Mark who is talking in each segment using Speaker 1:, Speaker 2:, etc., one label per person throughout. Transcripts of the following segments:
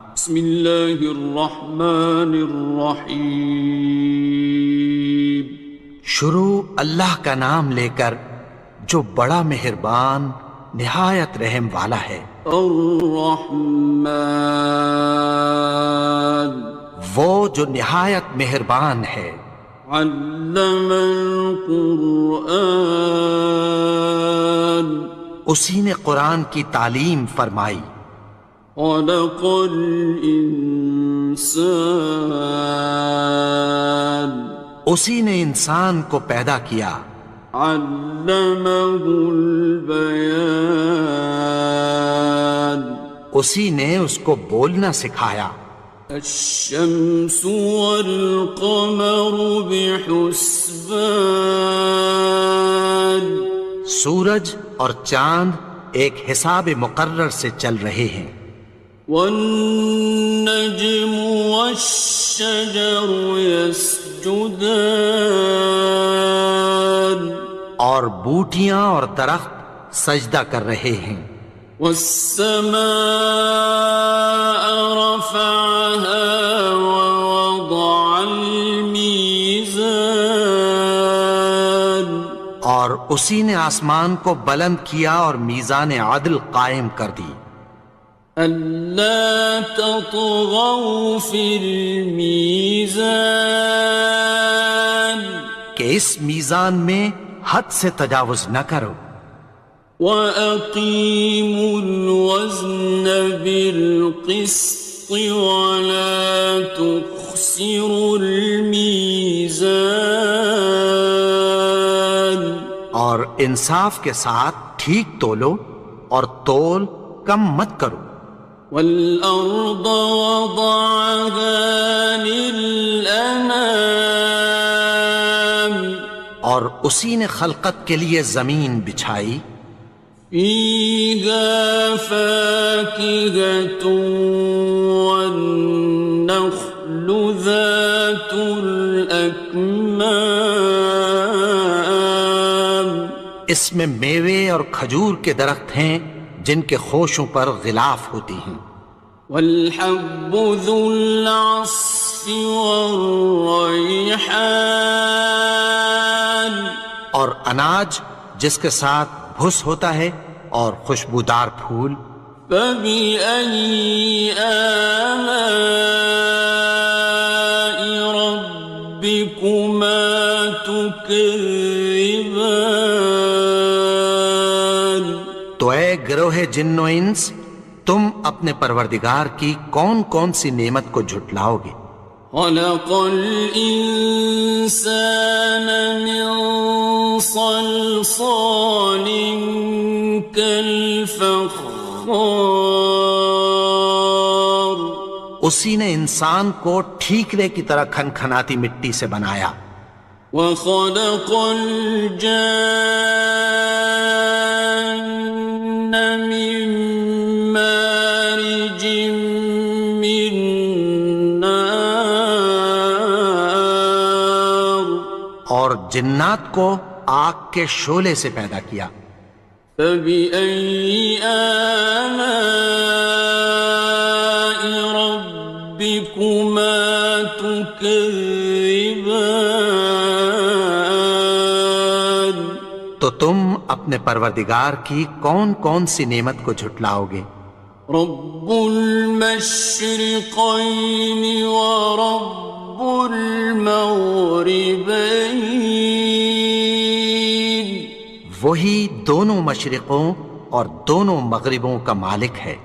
Speaker 1: بسم اللہ الرحمن الرحیم۔
Speaker 2: شروع اللہ کا نام لے کر جو بڑا مہربان نہایت رحم والا ہے۔
Speaker 1: الرحمن،
Speaker 2: وہ جو نہایت مہربان ہے۔
Speaker 1: علم القرآن،
Speaker 2: اسی نے قرآن کی تعلیم فرمائی۔
Speaker 1: خلق الانسان،
Speaker 2: اسی نے انسان کو پیدا کیا۔
Speaker 1: علمہ البیان،
Speaker 2: اسی نے اس کو بولنا سکھایا۔
Speaker 1: الشمس والقمر بحسبان،
Speaker 2: سورج اور چاند ایک حساب مقرر سے چل رہے ہیں۔
Speaker 1: والنجم والشجر يسجدان،
Speaker 2: اور بوٹیاں اور درخت سجدہ کر رہے ہیں۔
Speaker 1: والسماء رفعها ووضع الميزان،
Speaker 2: اور اسی نے آسمان کو بلند کیا اور میزان عدل قائم کر دی۔
Speaker 1: ألا تطغوا في الميزان،
Speaker 2: کہ اس میزان میں حد سے تجاوز نہ کرو۔
Speaker 1: وَأَقِيمُوا الْوَزْنَ بِالْقِسْطِ وَلَا تُخْسِرُوا الْمِيزَانَ،
Speaker 2: اور انصاف کے ساتھ ٹھیک تولو اور تول کم مت کرو۔
Speaker 1: وَالْأَرْضَ وَضَعَهَا لِلْأَنَامِ،
Speaker 2: اور اسی نے خلقت کے لیے زمین بچھائی۔
Speaker 1: فِيهَا فَاكِهَةٌ وَالنَّخْلُ ذَاتُ الْأَكْمَامِ،
Speaker 2: اس میں میوے اور کھجور کے درخت ہیں جن کے خوشوں پر غلاف ہوتی ہیں۔
Speaker 1: وَالْحَبُّ ذُو الْعَصْفِ وَالرَّيْحَانِ،
Speaker 2: اور اناج جس کے ساتھ بھس ہوتا ہے اور خوشبودار پھول۔
Speaker 1: فَبِأَيِّ آلَاءِ رَبِّكُمَا تُكَذِّبَانِ،
Speaker 2: تو اے گروہ جن و انس، تم اپنے پروردگار کی کون کون سی نعمت کو جھٹلاؤ گے؟
Speaker 1: خَلَقَ الْإِنسَانَ مِنْ صَلْصَالٍ كَالْفَخَّارِ،
Speaker 2: اسی نے انسان کو ٹھیکرے کی طرح کھنکھناتی مٹی سے بنایا۔
Speaker 1: وَخَلَقَ الْجَانَّ مِن مَّارِجٍ مِّن نَّارٍ،
Speaker 2: اور جنات کو آگ کے شعلے سے پیدا کیا۔
Speaker 1: فَبِأَيِّ آلَاءِ رَبِّكُمَا تُكَذِّبَانِ،
Speaker 2: تو تم اپنے پروردگار کی کون کون سی نعمت کو جھٹلاؤ گے؟
Speaker 1: رب المشرقين ورب المغربين،
Speaker 2: وہی دونوں مشرقوں اور دونوں مغربوں کا مالک ہے۔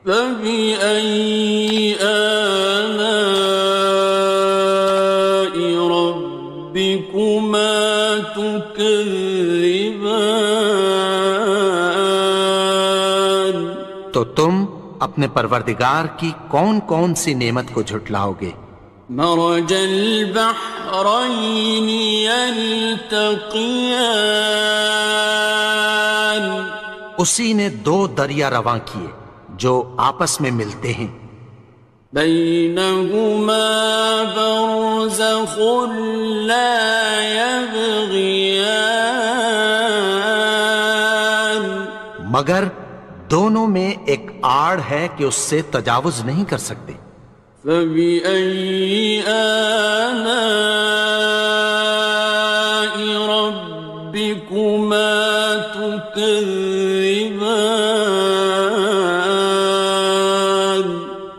Speaker 1: فبأي آلاء ربكما تكذبان،
Speaker 2: تو تم اپنے پروردگار کی کون کون سی نعمت کو جھٹلاؤ گے؟
Speaker 1: مرج البحرين يلتقيان،
Speaker 2: اسی نے دو دریا رواں کیے جو آپس میں ملتے ہیں۔
Speaker 1: بينهما برزخ لا يبغيان،
Speaker 2: مگر دونوں میں ایک آڑ ہے کہ اس سے تجاوز نہیں کر سکتے۔
Speaker 1: فبأي آلاء ربكما تكذبان؟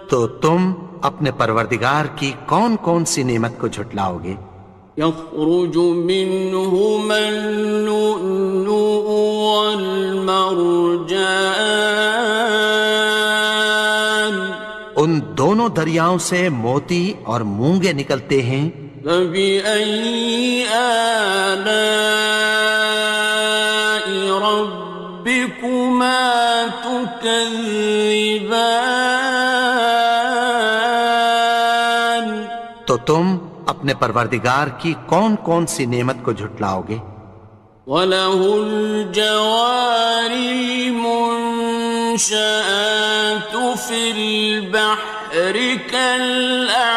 Speaker 2: تو تم اپنے پروردگار کی کون کون سی نعمت کو جھٹلاؤ گے؟
Speaker 1: يخرج منهما اللؤلؤ والمرجان
Speaker 2: ان دونوں دریاؤں سے موتی اور مونگے نکلتے ہیں۔
Speaker 1: فبأي آلاء ربكما تكذبان؟
Speaker 2: تو تم اپنے پروردگار کی کون کون سی نعمت کو جھٹلاؤ گے؟
Speaker 1: وَلَهُ الْجَوَارِ الْمُنشَآتُ فِي الْبَحْرِ كَالْأَعْلَامِ،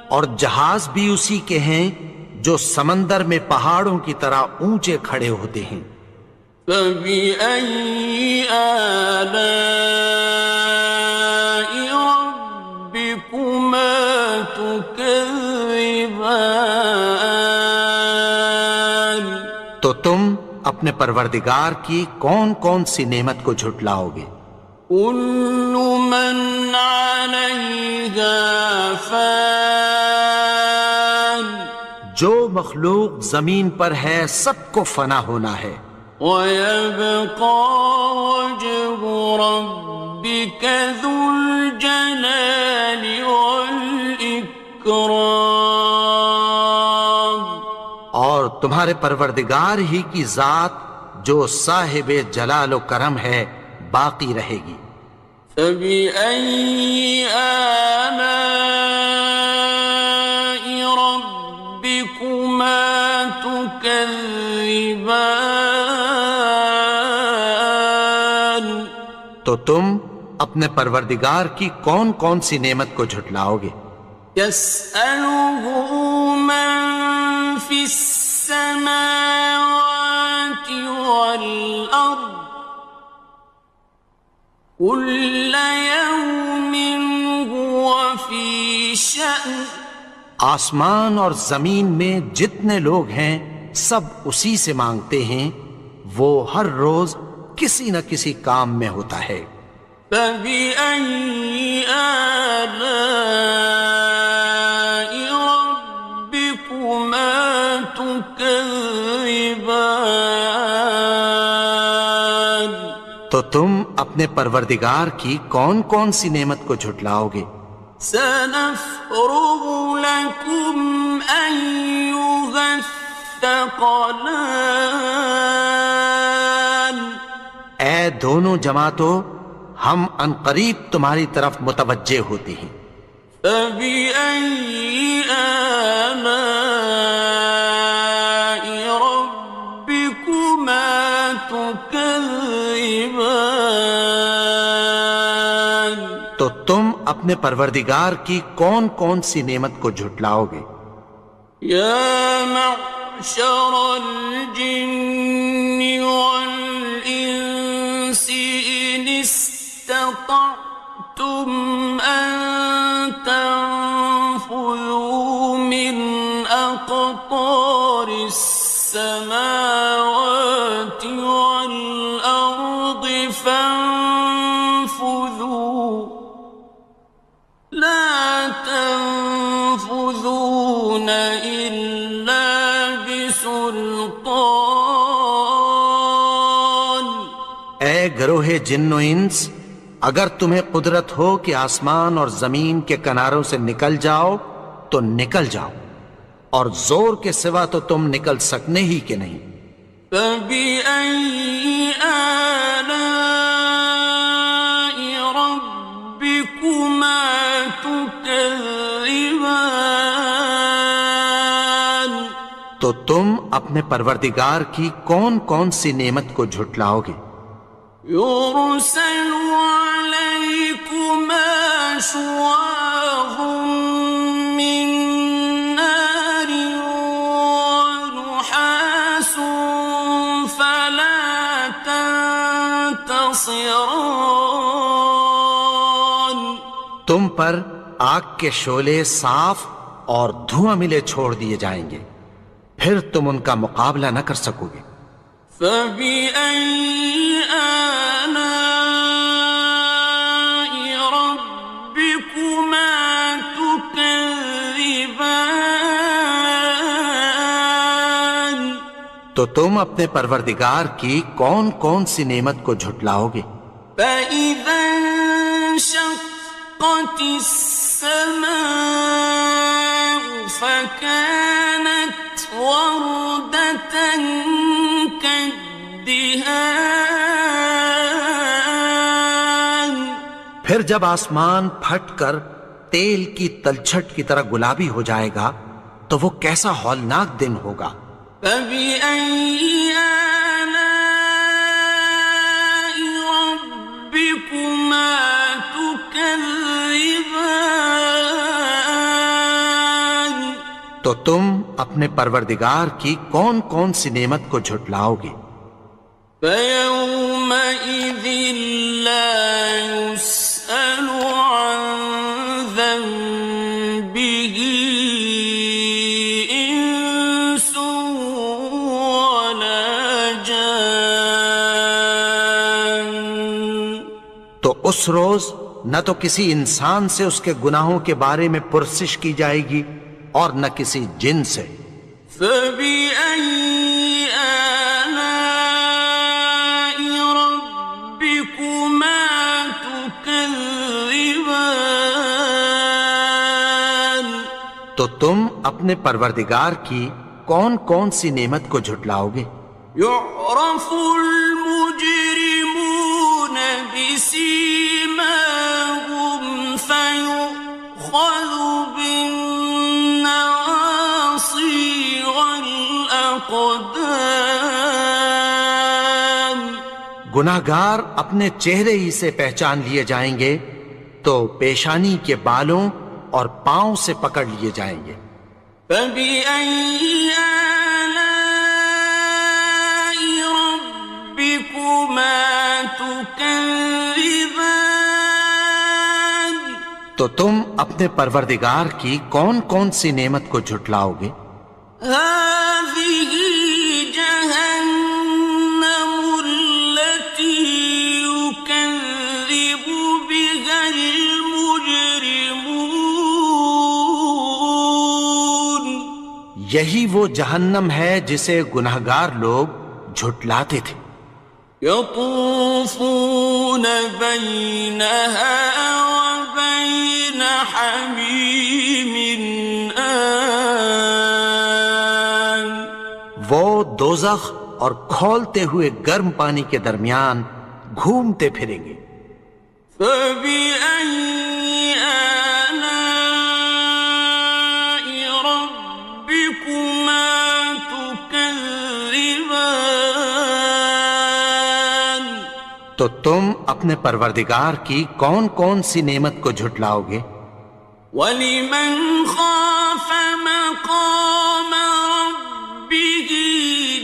Speaker 2: اور جہاز بھی اسی کے ہیں جو سمندر میں پہاڑوں کی طرح اونچے کھڑے ہوتے ہیں۔
Speaker 1: فَبِأَيِّ آلَاءِ رَبِّكُمَا تُكَذِّبَانِ؟
Speaker 2: تو تم اپنے پروردگار کی کون کون سی نعمت کو جھٹلاؤ گے؟
Speaker 1: كُلُّ مَنْ عَلَيْهَا فَانٍ،
Speaker 2: جو مخلوق زمین پر ہے سب کو فنا ہونا ہے۔
Speaker 1: وَيَبْقَى وَجْهُ رَبِّكَ ذُو الْجَلَالِ وَالْإِكْرَامِ،
Speaker 2: اور تمہارے پروردگار ہی کی ذات جو صاحب جلال و کرم ہے باقی رہے گی۔
Speaker 1: فَبِأَيِّ آلَاءِ رَبِّكُمَا تُكَذِّبَانِ؟
Speaker 2: تو تم اپنے پروردگار کی کون کون سی نعمت کو جھٹلاؤ گے؟
Speaker 1: يَسْأَلُهُ مَن فِي السَّمَاوَاتِ وَالْأَرْضِ كُلَّ يَوْمٍ هُوَ فِي شَأْنٍ،
Speaker 2: آسمان اور زمین میں جتنے لوگ ہیں سب اسی سے مانگتے ہیں، وہ ہر روز کسی نہ کسی کام میں ہوتا ہے۔
Speaker 1: فَبِأَيِّ آلَاءِ رَبِّكُمَا تُكَذِّبَانِ؟
Speaker 2: تو تم اپنے پروردگار کی کون کون سی نعمت کو جھٹلاؤ گے؟
Speaker 1: سَنَفْرُغُ لَكُمْ أَيُّهَ الثَّقَلَانِ،
Speaker 2: اے دونوں جماعتوں، ہم عنقریب تمہاری طرف متوجہ ہوتے ہیں۔
Speaker 1: فَبِأَيِّ آلَاءِ رَبِّكُمَا تُكَذِّبَانِ؟
Speaker 2: تو تم اپنے پروردگار کی کون کون سی نعمت کو جھٹلاؤ گے؟
Speaker 1: يَا مَعْشَرَ الْجِنِّ وَالْإِنسِ إِنِ اسْتَطَعْتُمْ أَن تَنفُذُوا مِنْ أَقْطَارِ السَّمَاوَاتِ وَالْأَرْضِ فَانفُذُوا، لَا تَنفُذُونَ إِلَّا بِسُلْطَانٍ۔
Speaker 2: اے گروہ جن و انس، اگر تمہیں قدرت ہو کہ آسمان اور زمین کے کناروں سے نکل جاؤ تو نکل جاؤ، اور زور کے سوا تو تم نکل سکنے ہی کہ نہیں۔
Speaker 1: فَبِأَيِّ آلَاءِ رَبِّكُمَا تُكَذِّبَانِ؟
Speaker 2: تو تم اپنے پروردگار کی کون کون سی نعمت کو جھٹلاؤ گے؟
Speaker 1: يُرْسَلُ عَلَيْكُمَا شُوَاظٌ مِّن نَّارٍ وَنُحَاسٌ تنتصران
Speaker 2: تم پر آگ کے شعلے صاف اور دھواں ملے چھوڑ دیے جائیں گے، پھر تم ان کا مقابلہ نہ کر سکو گے۔
Speaker 1: فبأي آلاء ربكما تكذبان
Speaker 2: تو تم اپنے پروردگار کی کون کون سی نعمت کو جھٹلاؤ گے؟
Speaker 1: فإذا انشقت السماء فكانت وردة كالدهان
Speaker 2: پھر جب آسمان پھٹ کر تیل کی تلچھٹ کی طرح گلابی ہو جائے گا تو وہ کیسا ہولناک دن ہوگا۔
Speaker 1: فبأي آلاء ربكما تكذبان
Speaker 2: تو تم اپنے پروردگار کی کون کون سی نعمت کو جھٹلاؤ گے؟
Speaker 1: فيومئذ لا يسأل عن ذنبه إنس ولا جان
Speaker 2: تو اس روز نہ تو کسی انسان سے اس کے گناہوں کے بارے میں پرسش کی جائے گی اور نہ کسی جن سے۔
Speaker 1: فبأي آلاء ربكما تكذبان
Speaker 2: تو تم اپنے پروردگار کی کون کون سی نعمت کو جھٹلاؤ گے؟
Speaker 1: يعرف المجرمون بسيماهم فيؤخذ بالنواصي والأقدام
Speaker 2: گناہگار اپنے چہرے ہی سے پہچان لیے جائیں گے تو پیشانی کے بالوں اور پاؤں سے پکڑ لیے جائیں گے۔
Speaker 1: فبأي آلاء ربكما تكذبان
Speaker 2: تو تم اپنے پروردگار کی کون کون سی نعمت کو جھٹلاؤ گے؟
Speaker 1: هذه جهنم التي يكذب بها المجرمون
Speaker 2: یہی وہ جہنم ہے جسے گناہگار لوگ جھٹلاتے تھے۔
Speaker 1: يطوفون بينها وبين حميم آن
Speaker 2: وہ دوزخ اور کھولتے ہوئے گرم پانی کے درمیان گھومتے پھریں گے۔
Speaker 1: فبأي آلاء ربكما تكذبان
Speaker 2: تو تم اپنے پروردگار کی کون کون سی نعمت کو جھٹلاؤ گے؟
Speaker 1: وَلِمَنْ خَافَ مَقَامَ رَبِّهِ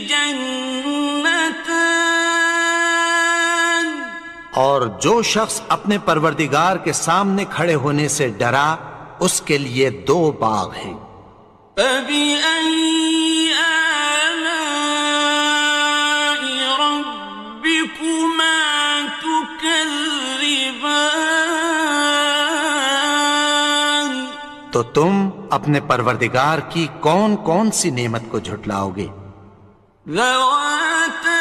Speaker 1: جَنَّتَانِ
Speaker 2: اور جو شخص اپنے پروردگار کے سامنے کھڑے ہونے سے ڈرا اس کے لیے دو باغ ہیں۔
Speaker 1: فَبِأَيِّ آلَاءِ رَبِّكُمَا تُكَذِّبَانِ
Speaker 2: تو تم اپنے پروردگار کی کون کون سی نعمت کو جھٹلاؤ گے؟
Speaker 1: ذَوَاتَا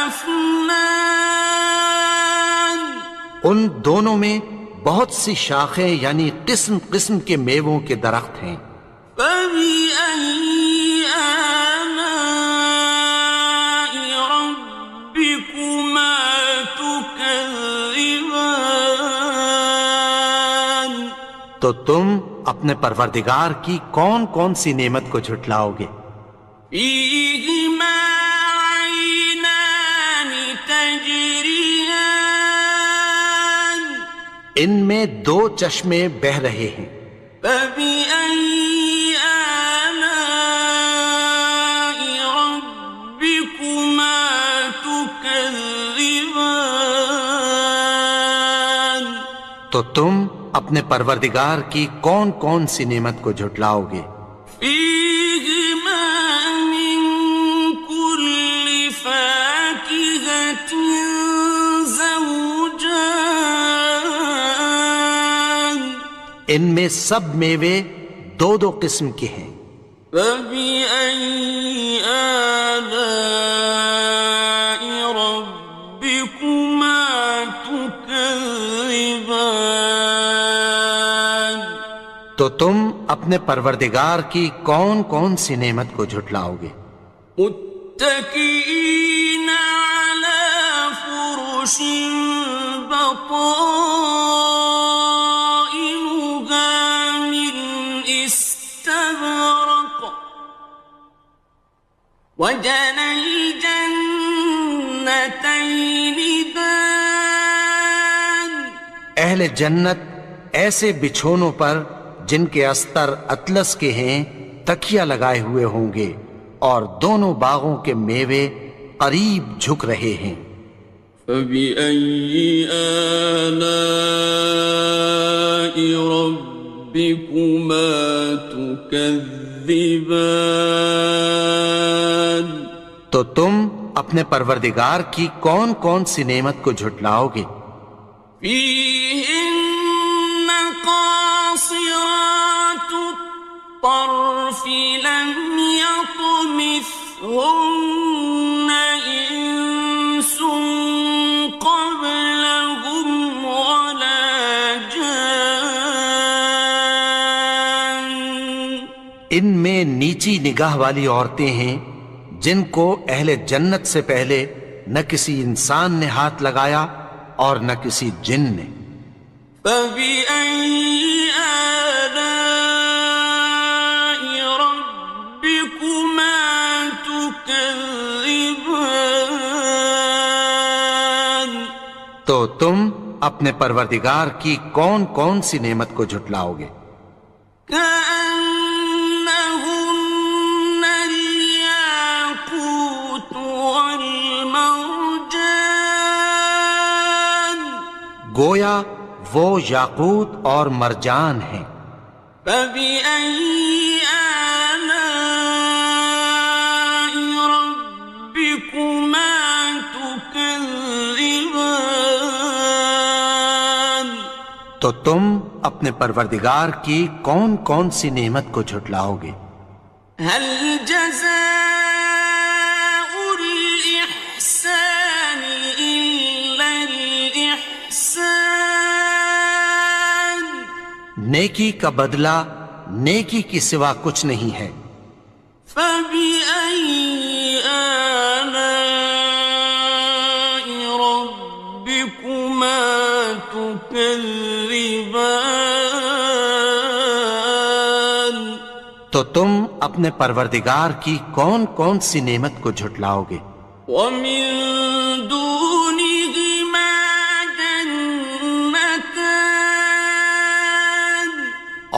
Speaker 1: أَفْنَانٍ
Speaker 2: ان دونوں میں بہت سی شاخیں یعنی قسم قسم کے میووں کے درخت ہیں۔
Speaker 1: فَبِأَيِّ آلَاءِ رَبِّكُمَا تُكَذِّبَانِ
Speaker 2: تو تم اپنے پروردگار کی کون کون سی نعمت کو جھٹلاؤ گے؟
Speaker 1: فِيهِمَا عَيْنَانِ تَجْرِيَانِ
Speaker 2: ان میں دو چشمے بہہ رہے ہیں۔
Speaker 1: فَبِأَيِّ آلَاءِ رَبِّكُمَا تُكَذِّبَانِ تكذبان
Speaker 2: تو تم اپنے پروردگار کی کون کون سی نعمت کو جھٹلاؤ گے؟
Speaker 1: فيهما من كل فاكهة زوجان
Speaker 2: ان میں سب میوے دو دو قسم کے ہیں۔
Speaker 1: فبأي آلاء ربكما تكذبان
Speaker 2: تو تم اپنے پروردگار کی کون کون سی نعمت کو جھٹلاؤ گے؟
Speaker 1: متكئين على فرش بطائنها من استبرق وجنى الجنتين دان
Speaker 2: اہل جنت ایسے بچھونوں پر جن کے استر اطلس کے ہیں تکیہ لگائے ہوئے ہوں گے، اور دونوں باغوں کے میوے قریب جھک رہے ہیں۔
Speaker 1: فبأي آلاء ربكما تكذبان
Speaker 2: تو تم اپنے پروردگار کی کون کون سی نعمت کو جھٹلاؤ گے؟
Speaker 1: فيهن قاصرات الطرف لم يطمثهن إنس قبلهم ولا جان
Speaker 2: ان میں نیچی نگاہ والی عورتیں ہیں جن کو اہل جنت سے پہلے نہ کسی انسان نے ہاتھ لگایا اور نہ کسی جن نے۔
Speaker 1: فبأي آلاء ربكما تكذبان
Speaker 2: تو تم اپنے پروردگار کی کون کون سی نعمت کو جھٹلاؤ گے؟
Speaker 1: كأنهن الياقوت والمرجان
Speaker 2: گویا وہ یاقوت اور مرجان ہیں۔
Speaker 1: فبأي آلاء ربكما تكذبان
Speaker 2: تو تم اپنے پروردگار کی کون کون سی نعمت کو جھٹلاؤ گے؟
Speaker 1: هل جزاء الإحسان إلا الإحسان
Speaker 2: نیکی کا بدلہ نیکی کی سوا کچھ نہیں ہے۔
Speaker 1: فبأي آلاء ربكما تكذبان
Speaker 2: تو تم اپنے پروردگار کی کون کون سی نعمت کو جھٹلاؤ گے؟
Speaker 1: ومن دونهما جنتان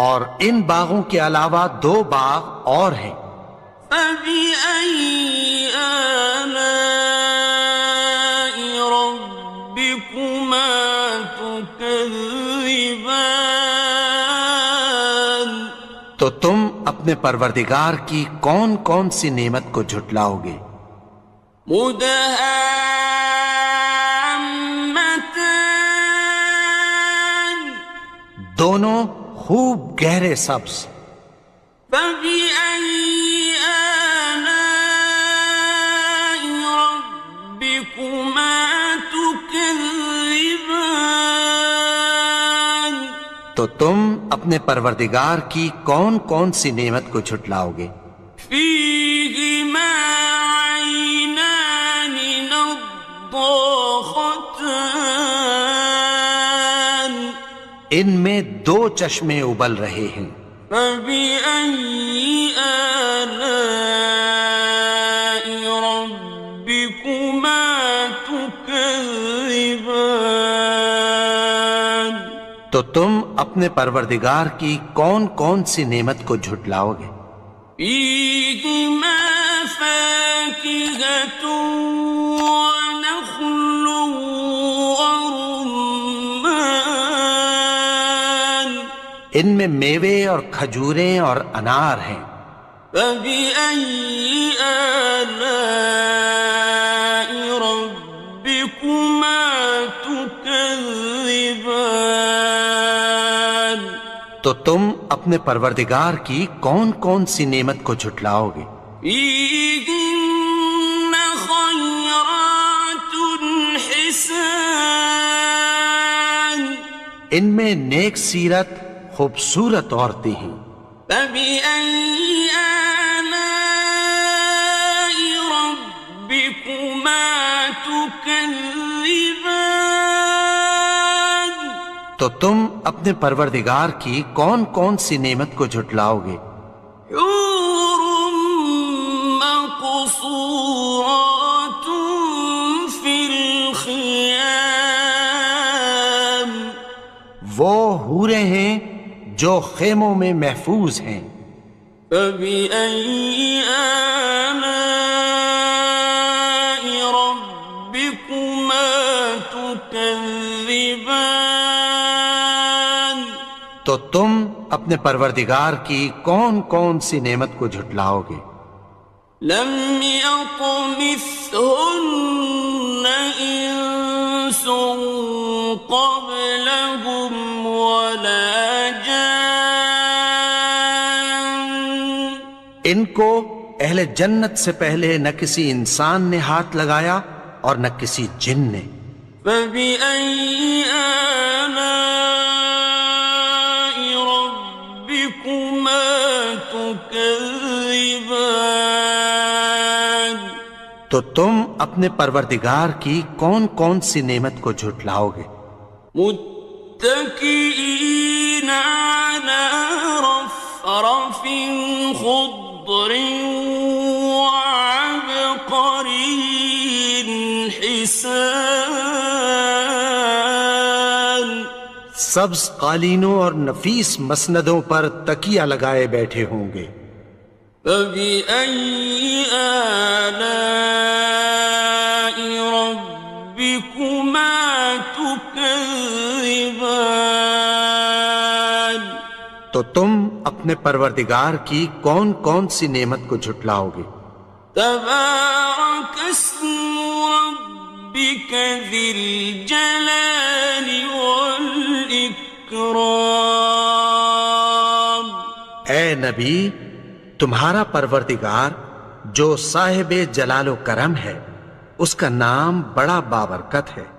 Speaker 2: اور ان باغوں کے علاوہ دو باغ اور ہیں۔
Speaker 1: فبأي آلاء ربكما تكذبان
Speaker 2: تو تم اپنے پروردگار کی کون کون سی نعمت کو جھٹلاؤ گے؟
Speaker 1: مدهامتان
Speaker 2: دونوں خوب گہرے سبز۔
Speaker 1: فبأي آلاء ربكما تكذبان
Speaker 2: تو تم اپنے پروردگار کی کون کون سی نعمت کو جھٹلاؤ گے؟
Speaker 1: فيهما عينان نضاختان
Speaker 2: ان میں دو چشمے ابل رہے ہیں۔
Speaker 1: فبأي آلاء ربكما تكذبان
Speaker 2: تو تم اپنے پروردگار کی کون کون سی نعمت کو جھٹلاؤ گے؟
Speaker 1: فيهما فاكهة ونخل
Speaker 2: ان میں میوے اور کھجوریں اور انار ہیں۔
Speaker 1: فبأي آلاء ربكما تكذبان؟
Speaker 2: تو تم اپنے پروردگار کی کون کون سی نعمت کو جھٹلاؤ گے؟
Speaker 1: فيهن خيرات حسان،
Speaker 2: ان میں نیک سیرت خوبصورت عورتیں ہیں۔
Speaker 1: فبأي آلاء ربكما تكذبان؟
Speaker 2: تو تم اپنے پروردگار کی کون کون سی نعمت کو جھٹلاؤ گے؟
Speaker 1: حور مقصورات في الخيام،
Speaker 2: وہ حوریں ہیں جو خیموں میں محفوظ ہیں۔
Speaker 1: فبأي آلاء ربكما تكذبان؟
Speaker 2: تو تم اپنے پروردگار کی کون کون سی نعمت کو جھٹلاؤ گے؟
Speaker 1: لم يطمثهن إنس قبلهم ولا جان،
Speaker 2: ان کو اہل جنت سے پہلے نہ کسی انسان نے ہاتھ لگایا اور نہ کسی جن نے۔
Speaker 1: فبأي آلاء ربكما تكذبان؟
Speaker 2: تو تم اپنے پروردگار کی کون کون سی نعمت کو جھٹلاؤ گے؟
Speaker 1: متكئين على رفرف خضر وعبقري حسان،
Speaker 2: سبز قالینوں اور نفیس مسندوں پر تکیہ لگائے بیٹھے ہوں گے۔
Speaker 1: فبأي آلاء ربكما تكذبان؟
Speaker 2: تو تم اپنے پروردگار کی کون کون سی نعمت کو جھٹلاؤ گے؟
Speaker 1: تبارك اسم ربك ذي الجلال والإكرام۔
Speaker 2: اے نبی، تمہارا پروردگار جو صاحب جلال و کرم ہے، اس کا نام بڑا بابرکت ہے۔